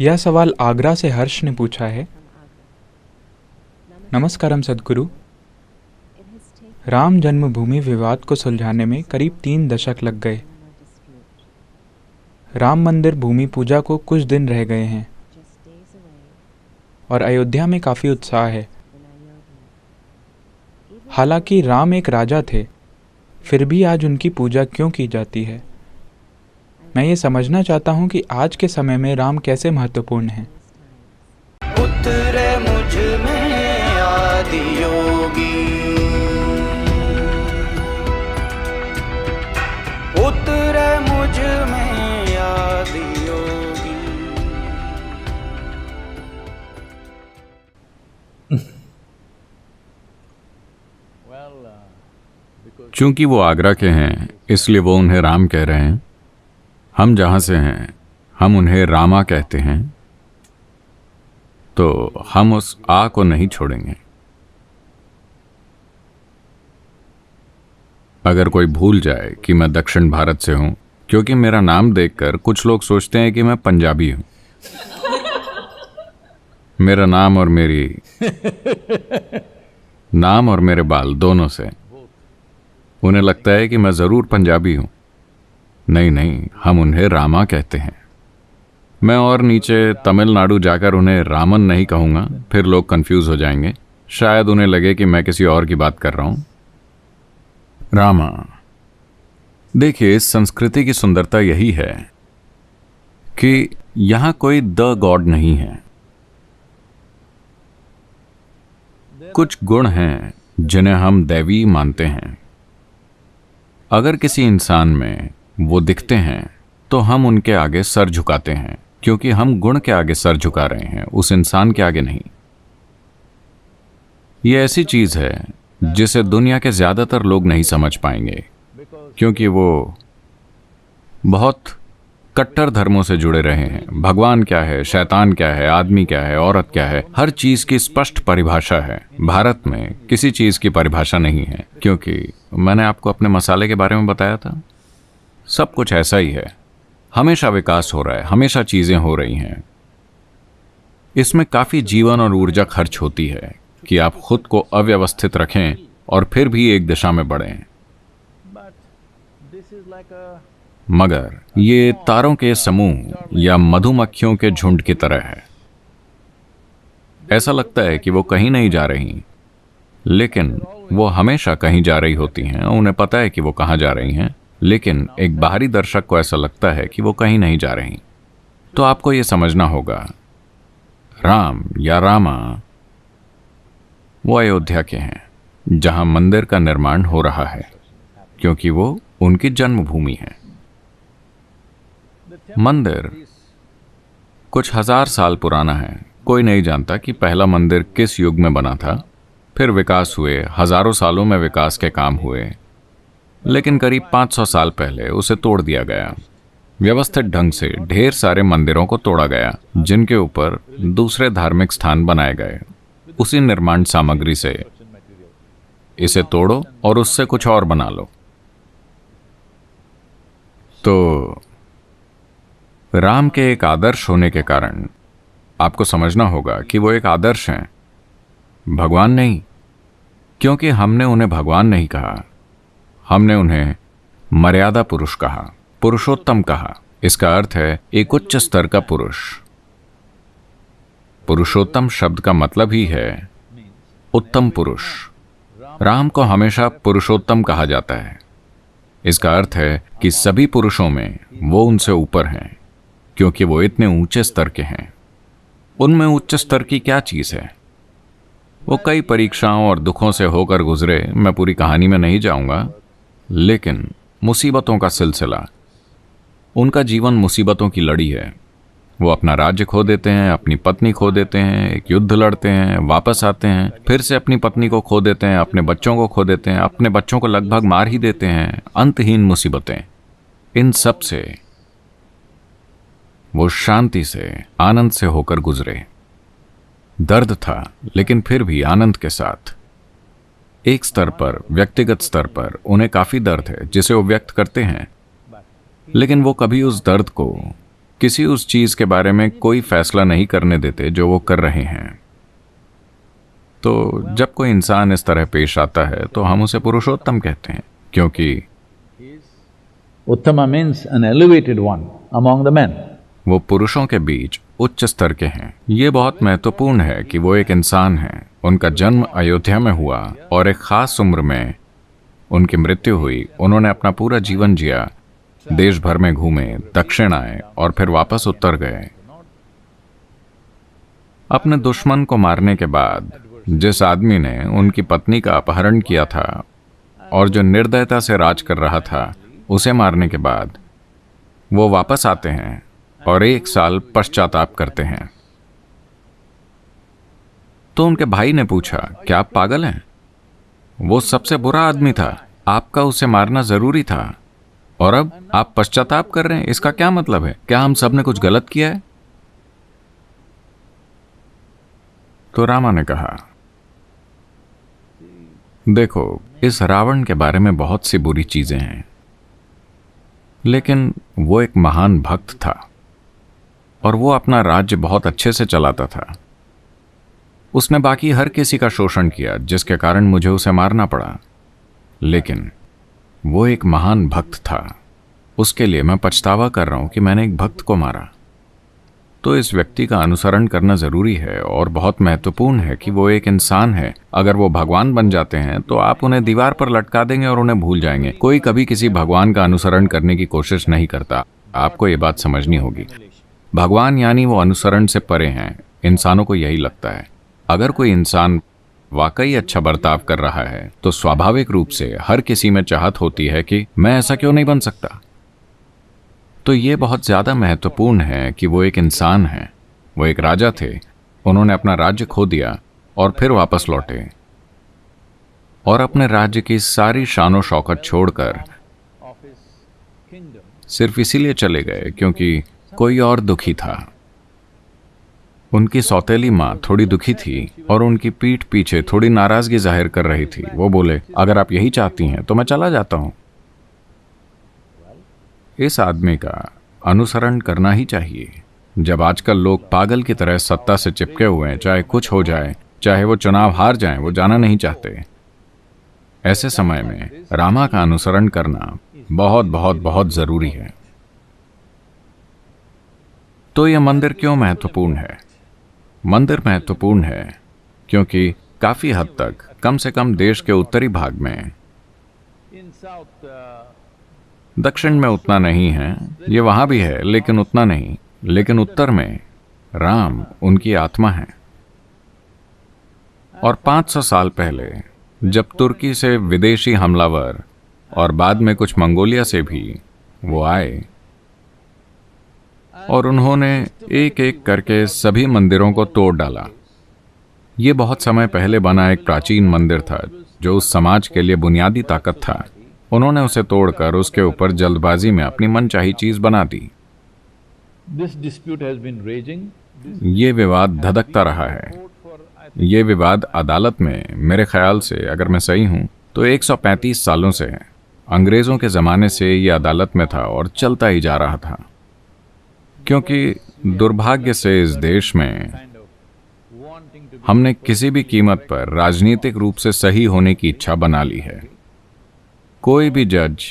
यह सवाल आगरा से हर्ष ने पूछा है। नमस्कारम सद्गुरु। राम जन्मभूमि विवाद को सुलझाने में करीब 3 दशक लग गए। राम मंदिर भूमि पूजा को कुछ दिन रह गए हैं और अयोध्या में काफ़ी उत्साह है। हालांकि राम एक राजा थे, फिर भी आज उनकी पूजा क्यों की जाती है? मैं ये समझना चाहता हूँ कि आज के समय में राम कैसे महत्वपूर्ण हैं। उतरे मुझ में आदि योगी, उतरे मुझ में आदि योगी। चूंकि वो आगरा के हैं, इसलिए वो उन्हें राम कह रहे हैं। हम जहां से हैं, हम उन्हें रामा कहते हैं, तो हम उस आ को नहीं छोड़ेंगे। अगर कोई भूल जाए कि मैं दक्षिण भारत से हूं, क्योंकि मेरा नाम देखकर कुछ लोग सोचते हैं कि मैं पंजाबी हूं। मेरा नाम और मेरे बाल दोनों से उन्हें लगता है कि मैं जरूर पंजाबी हूं। नहीं, हम उन्हें रामा कहते हैं। मैं और नीचे तमिलनाडु जाकर उन्हें रामन नहीं कहूंगा, फिर लोग कंफ्यूज हो जाएंगे। शायद उन्हें लगे कि मैं किसी और की बात कर रहा हूं। रामा। देखिए, इस संस्कृति की सुंदरता यही है कि यहां कोई द गॉड नहीं है। कुछ गुण हैं जिन्हें हम दैवी मानते हैं। अगर किसी इंसान में वो दिखते हैं तो हम उनके आगे सर झुकाते हैं, क्योंकि हम गुण के आगे सर झुका रहे हैं, उस इंसान के आगे नहीं। ये ऐसी चीज है जिसे दुनिया के ज्यादातर लोग नहीं समझ पाएंगे, क्योंकि वो बहुत कट्टर धर्मों से जुड़े रहे हैं। भगवान क्या है, शैतान क्या है, आदमी क्या है, औरत क्या है, हर चीज की स्पष्ट परिभाषा है। भारत में किसी चीज की परिभाषा नहीं है, क्योंकि मैंने आपको अपने मसाले के बारे में बताया था। सब कुछ ऐसा ही है, हमेशा विकास हो रहा है, हमेशा चीजें हो रही हैं। इसमें काफी जीवन और ऊर्जा खर्च होती है कि आप खुद को अव्यवस्थित रखें और फिर भी एक दिशा में बढ़ें। मगर ये तारों के समूह या मधुमक्खियों के झुंड की तरह है। ऐसा लगता है कि वो कहीं नहीं जा रही, लेकिन वो हमेशा कहीं जा रही होती हैं। उन्हें पता है कि वो कहाँ जा रही हैं, लेकिन एक बाहरी दर्शक को ऐसा लगता है कि वो कहीं नहीं जा रही। तो आपको ये समझना होगा, राम या रामा वो अयोध्या के हैं, जहां मंदिर का निर्माण हो रहा है, क्योंकि वो उनकी जन्मभूमि है। मंदिर कुछ 1000 साल पुराना है। कोई नहीं जानता कि पहला मंदिर किस युग में बना था। फिर विकास हुए, हजारों सालों में विकास के काम हुए, लेकिन करीब 500 साल पहले उसे तोड़ दिया गया। व्यवस्थित ढंग से ढेर सारे मंदिरों को तोड़ा गया, जिनके ऊपर दूसरे धार्मिक स्थान बनाए गए। उसी निर्माण सामग्री से इसे तोड़ो और उससे कुछ और बना लो। तो राम के एक आदर्श होने के कारण आपको समझना होगा कि वो एक आदर्श हैं, भगवान नहीं। क्योंकि हमने उन्हें भगवान नहीं कहा, हमने उन्हें मर्यादा पुरुष कहा, पुरुषोत्तम कहा। इसका अर्थ है एक उच्च स्तर का पुरुष। पुरुषोत्तम शब्द का मतलब ही है उत्तम पुरुष। राम को हमेशा पुरुषोत्तम कहा जाता है। इसका अर्थ है कि सभी पुरुषों में वो उनसे ऊपर हैं, क्योंकि वो इतने ऊंचे स्तर के हैं। उनमें उच्च स्तर की क्या चीज है? वो कई परीक्षाओं और दुखों से होकर गुजरे। मैं पूरी कहानी में नहीं जाऊंगा, लेकिन मुसीबतों का सिलसिला, उनका जीवन मुसीबतों की लड़ी है। वो अपना राज्य खो देते हैं, अपनी पत्नी खो देते हैं, एक युद्ध लड़ते हैं, वापस आते हैं, फिर से अपनी पत्नी को खो देते हैं, अपने बच्चों को खो देते हैं, अपने बच्चों को लगभग मार ही देते हैं। अंतहीन मुसीबतें। इन सब से वो शांति से, आनंद से होकर गुजरे। दर्द था, लेकिन फिर भी आनंद के साथ। एक स्तर पर, व्यक्तिगत स्तर पर उन्हें काफी दर्द है जिसे वो व्यक्त करते हैं, लेकिन वो कभी उस दर्द को किसी उस चीज के बारे में कोई फैसला नहीं करने देते जो वो कर रहे हैं। तो जब कोई इंसान इस तरह पेश आता है तो हम उसे पुरुषोत्तम कहते हैं, क्योंकि Uttama means an elevated one among the men. वो पुरुषों के बीच उच्च स्तर के हैं। ये बहुत महत्वपूर्ण है कि वो एक इंसान हैं। उनका जन्म अयोध्या में हुआ और एक खास उम्र में उनकी मृत्यु हुई। उन्होंने अपना पूरा जीवन जिया, देश भर में घूमे, दक्षिण आए और फिर वापस उत्तर गए। अपने दुश्मन को मारने के बाद जिस आदमी ने उनकी पत्नी का अपहरण किया था और जो निर्दयता से राज कर रहा था, उसे मारने के बाद वो वापस आते हैं और 1 साल पश्चाताप करते हैं। तो उनके भाई ने पूछा, क्या आप पागल हैं? वो सबसे बुरा आदमी था, आपका उसे मारना जरूरी था और अब आप पश्चाताप कर रहे हैं, इसका क्या मतलब है? क्या हम सब ने कुछ गलत किया है? तो रामा ने कहा, देखो, इस रावण के बारे में बहुत सी बुरी चीजें हैं, लेकिन वो एक महान भक्त था और वो अपना राज्य बहुत अच्छे से चलाता था। उसने बाकी हर किसी का शोषण किया, जिसके कारण मुझे उसे मारना पड़ा, लेकिन वो एक महान भक्त था। उसके लिए मैं पछतावा कर रहा हूं कि मैंने एक भक्त को मारा। तो इस व्यक्ति का अनुसरण करना जरूरी है और बहुत महत्वपूर्ण है कि वो एक इंसान है। अगर वो भगवान बन जाते हैं तो आप उन्हें दीवार पर लटका देंगे और उन्हें भूल जाएंगे। कोई कभी किसी भगवान का अनुसरण करने की कोशिश नहीं करता। आपको ये बात समझनी होगी। भगवान यानी वो अनुसरण से परे हैं। इंसानों को यही लगता है। अगर कोई इंसान वाकई अच्छा बर्ताव कर रहा है तो स्वाभाविक रूप से हर किसी में चाहत होती है कि मैं ऐसा क्यों नहीं बन सकता। तो ये बहुत ज़्यादा महत्वपूर्ण है कि वो एक इंसान है। वो एक राजा थे, उन्होंने अपना राज्य खो दिया और फिर वापस लौटे और अपने राज्य की सारी शानो शौकत छोड़कर सिर्फ इसीलिए चले गए क्योंकि कोई और दुखी था। उनकी सौतेली माँ थोड़ी दुखी थी और उनकी पीठ पीछे थोड़ी नाराजगी जाहिर कर रही थी। वो बोले, अगर आप यही चाहती हैं तो मैं चला जाता हूं। इस आदमी का अनुसरण करना ही चाहिए। जब आजकल लोग पागल की तरह सत्ता से चिपके हुए हैं, चाहे कुछ हो जाए, चाहे वो चुनाव हार जाएं, वो जाना नहीं चाहते। ऐसे समय में रामा का अनुसरण करना बहुत बहुत बहुत जरूरी है। तो यह मंदिर क्यों महत्वपूर्ण है? मंदिर महत्वपूर्ण है क्योंकि काफी हद तक, कम से कम देश के उत्तरी भाग में, दक्षिण में उतना नहीं है, ये वहां भी है लेकिन उतना नहीं, लेकिन उत्तर में राम उनकी आत्मा है। और 500 साल पहले जब तुर्की से विदेशी हमलावर और बाद में कुछ मंगोलिया से भी वो आए और उन्होंने एक एक करके सभी मंदिरों को तोड़ डाला। ये बहुत समय पहले बना एक प्राचीन मंदिर था जो उस समाज के लिए बुनियादी ताकत था। उन्होंने उसे तोड़कर उसके ऊपर जल्दबाजी में अपनी मनचाही चीज बना दी। ये विवाद धधकता रहा है। ये विवाद अदालत में, मेरे ख्याल से, अगर मैं सही हूं तो 135 सालों से है। अंग्रेजों के जमाने से ये अदालत में था और चलता ही जा रहा था, क्योंकि दुर्भाग्य से इस देश में हमने किसी भी कीमत पर राजनीतिक रूप से सही होने की इच्छा बना ली है। कोई भी जज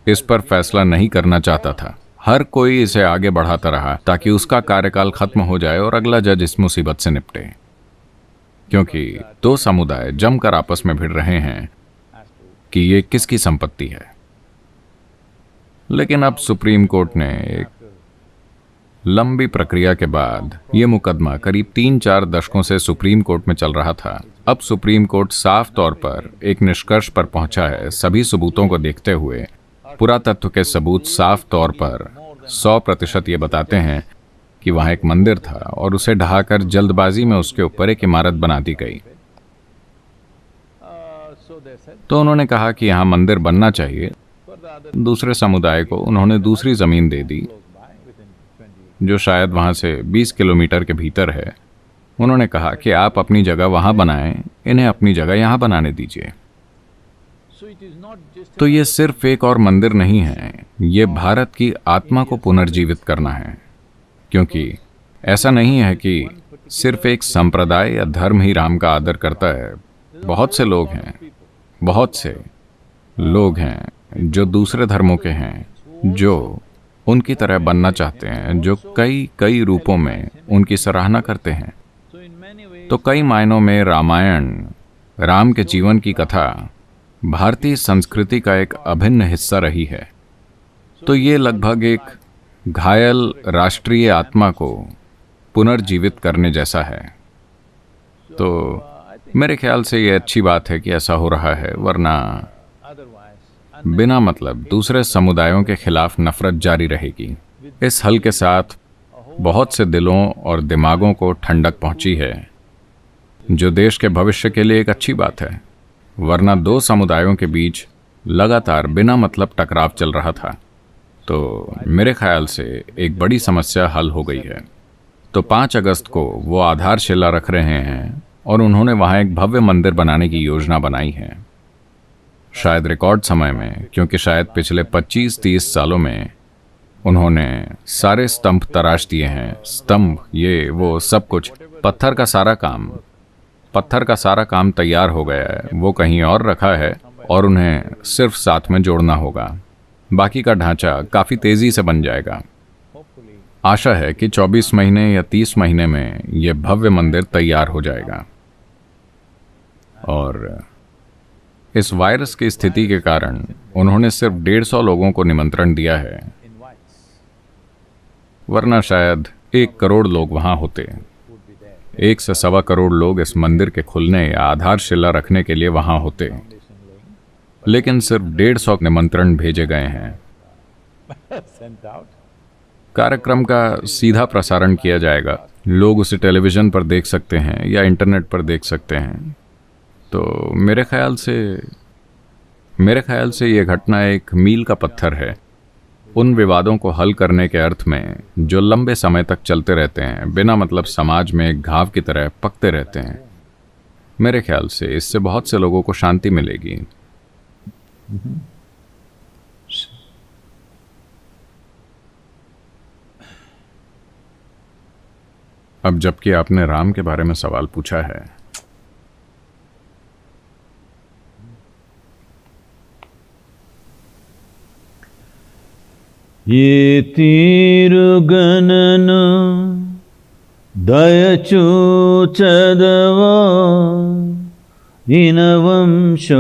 इस पर फैसला नहीं करना चाहता था। हर कोई इसे आगे बढ़ाता रहा ताकि उसका कार्यकाल खत्म हो जाए और अगला जज इस मुसीबत से निपटे, क्योंकि 2 समुदाय जमकर आपस में भिड़ रहे हैं कि ये किसकी संपत्ति है। लेकिन अब सुप्रीम कोर्ट ने एक लंबी प्रक्रिया के बाद, ये मुकदमा करीब 3-4 दशकों से सुप्रीम कोर्ट में चल रहा था। अब सुप्रीम कोर्ट साफ तौर पर एक निष्कर्ष पर पहुंचा है। सभी सबूतों को देखते हुए पुरातत्व के सबूत साफ तौर पर 100% ये बताते हैं कि वहां एक मंदिर था और उसे ढहाकर जल्दबाजी में उसके ऊपर एक इमारत बना दी गई। तो उन्होंने कहा कि यहां मंदिर बनना चाहिए। दूसरे समुदाय को उन्होंने दूसरी जमीन दे दी जो शायद वहां से 20 किलोमीटर के भीतर है। उन्होंने कहा कि आप अपनी जगह वहां बनाएं, इन्हें अपनी जगह यहां बनाने दीजिए। तो ये सिर्फ एक और मंदिर नहीं है, ये भारत की आत्मा को पुनर्जीवित करना है। क्योंकि ऐसा नहीं है कि सिर्फ एक संप्रदाय या धर्म ही राम का आदर करता है। बहुत से लोग हैं, बहुत से लोग हैं जो दूसरे धर्मों के हैं, जो उनकी तरह बनना चाहते हैं, जो कई कई रूपों में उनकी सराहना करते हैं। तो कई मायनों में रामायण, राम के जीवन की कथा भारतीय संस्कृति का एक अभिन्न हिस्सा रही है। तो ये लगभग एक घायल राष्ट्रीय आत्मा को पुनर्जीवित करने जैसा है। तो मेरे ख्याल से ये अच्छी बात है कि ऐसा हो रहा है, वरना बिना मतलब दूसरे समुदायों के खिलाफ नफरत जारी रहेगी। इस हल के साथ बहुत से दिलों और दिमागों को ठंडक पहुंची है, जो देश के भविष्य के लिए एक अच्छी बात है। वरना दो समुदायों के बीच लगातार बिना मतलब टकराव चल रहा था। तो मेरे ख्याल से एक बड़ी समस्या हल हो गई है। तो 5 अगस्त को वो आधारशिला रख रहे हैं और उन्होंने वहाँ एक भव्य मंदिर बनाने की योजना बनाई है। शायद रिकॉर्ड समय में, क्योंकि शायद पिछले 25-30 सालों में उन्होंने सारे स्तंभ तराश दिए हैं। स्तंभ, ये वो सब कुछ, पत्थर का सारा काम तैयार हो गया है। वो कहीं और रखा है और उन्हें सिर्फ साथ में जोड़ना होगा। बाकी का ढांचा काफ़ी तेज़ी से बन जाएगा। आशा है कि 24 महीने या 30 महीने में यह भव्य मंदिर तैयार हो जाएगा। और इस वायरस की स्थिति के कारण उन्होंने सिर्फ 150 लोगों को निमंत्रण दिया है, वरना शायद 1 करोड़ लोग वहां होते। 1 से 1.25 करोड़ लोग इस मंदिर के खुलने या आधारशिला रखने के लिए वहां होते, लेकिन सिर्फ 150 निमंत्रण भेजे गए हैं। कार्यक्रम का सीधा प्रसारण किया जाएगा, लोग उसे टेलीविज़न पर देख सकते हैं या इंटरनेट पर देख सकते हैं। तो मेरे ख्याल से यह घटना एक मील का पत्थर है उन विवादों को हल करने के अर्थ में, जो लंबे समय तक चलते रहते हैं, बिना मतलब समाज में एक घाव की तरह पकते रहते हैं। मेरे ख्याल से इससे बहुत से लोगों को शांति मिलेगी। अब जबकि आपने राम के बारे में सवाल पूछा है, ये तीरुगणनु दयचूचदवा इनवंशोत्तम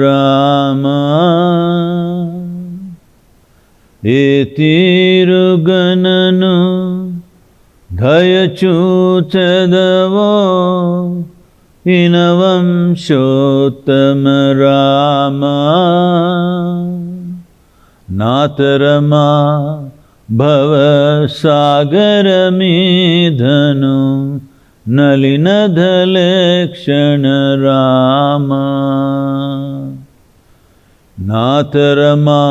रामा। ये तीरुगणनु दयचूचदवा इनवंशोत्तम रामा। नातरमा भव सागरमीधनु नलिनधलेक्षण रामा। नातरमा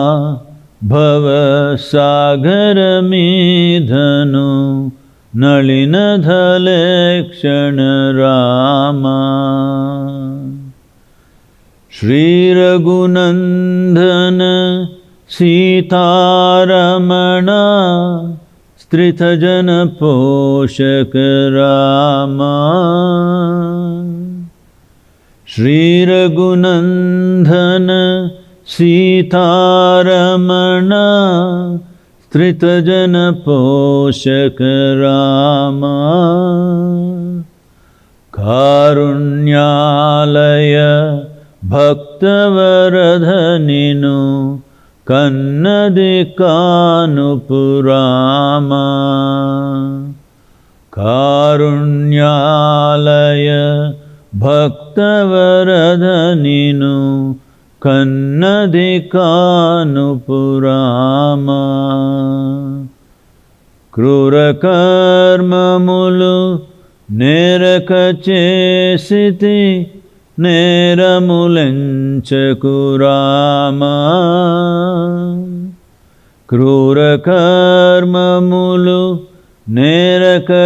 भव सागरमीधनु नलिनधलेक्षण रामा। श्रीरघुनंदन सीतारमण स्त्रितजन पोषक रामा। श्रीरघुनंदन सीतारमण स्त्रितजन पोषक रामा। कारुण्यालय भक्तवरधनिनु कन्नदिकानुपुरामा। कारुण्यालय भक्तवरधनिनु कन्नदिकानुपुरामा। क्रूरकर्ममुलु नेरकचेसिति नेरमुलंचकुरामा। क्रूरकर्ममुलु नेरकचेसिति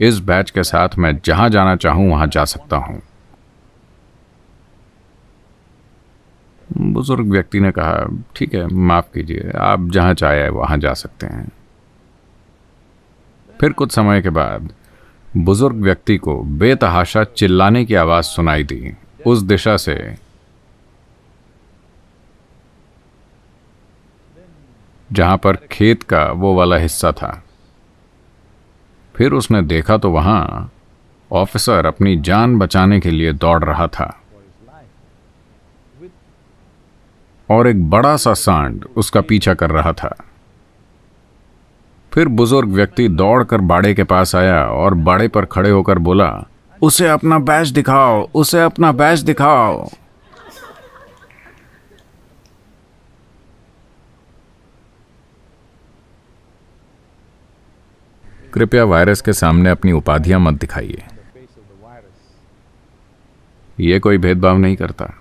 इस बैच के साथ मैं जहां जाना चाहूं वहां जा सकता हूं। बुजुर्ग व्यक्ति ने कहा, ठीक है, माफ कीजिए, आप जहां चाहे वहां जा सकते हैं। फिर कुछ समय के बाद बुजुर्ग व्यक्ति को बेतहाशा चिल्लाने की आवाज सुनाई दी उस दिशा से, जहां पर खेत का वो वाला हिस्सा था। फिर उसने देखा तो वहां ऑफिसर अपनी जान बचाने के लिए दौड़ रहा था और एक बड़ा सा सांड उसका पीछा कर रहा था। फिर बुजुर्ग व्यक्ति दौड़कर बाड़े के पास आया और बाड़े पर खड़े होकर बोला, उसे अपना बैज दिखाओ, उसे अपना बैज दिखाओ। कृपया वायरस के सामने अपनी उपाधियां मत दिखाइए। यह कोई भेदभाव नहीं करता।